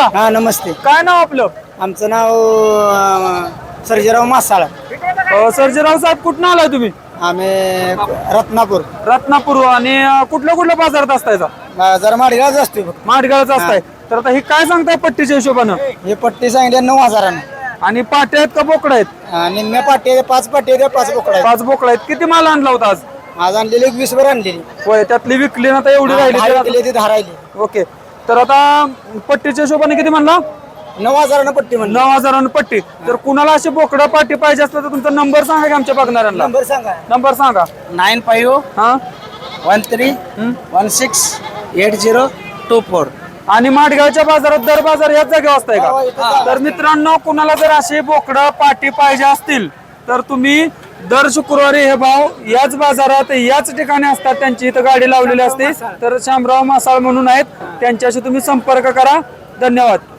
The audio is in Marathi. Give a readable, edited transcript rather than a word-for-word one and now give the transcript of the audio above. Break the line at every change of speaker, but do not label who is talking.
दादा
हा नमस्ते.
काय नाव आपलं?
आमचं नाव सर्जेराव मासाळ.
सर्जेराव साहेब कुठून आलाय तुम्ही?
आम्ही रत्नापूर
रत्नापूर. आणि कुठल्या कुठल्या बाजारात असतायचा?
बाजार माडगावच असते बघ.
माडगावच असताय. तर आता ही काय सांगताय पट्टीच्या हिशोबानं?
हे पट्टी सांगितले 9,000.
आणि पाट्या आहेत का बोकडा आहेत?
निम्म्या पाट्या 5 पाट्या द्या 5 बोकडा.
5 बोकडा आहेत. किती माल आणला होता आज?
आज आणलेली 20 वर आणलेली.
होय, त्यातली विकली ना आता एवढी राहिली.
ती धारायली.
ओके. तर आता पट्टीच्या हिशोबाने किती म्हणला?
9,000 पट्टी म्हणली.
9,000 पट्टी. तर कुणाला अशी बोकडा पाटी पाहिजे असलं तर तुमचा नंबर सांगा की आमच्या बघणाऱ्यांना.
नंबर सांगा.
नंबर सांगा.
95
हा
13 16 8024.
आणि माडगावच्या बाजारात दर बाजार याच जागेवर असताय
हो, इथं
का?
जागा.
तर मित्रांनो, कुणाला जर असे बोकडं पाटी पाहिजे असतील तर तुम्ही दर शुक्रवारी हे भाव याच बाजारात याच ठिकाणी असतात. त्यांची इथं गाडी लावलेली असते. तर शामराव मासाळ म्हणून आहेत, त्यांच्याशी तुम्ही संपर्क करा. धन्यवाद.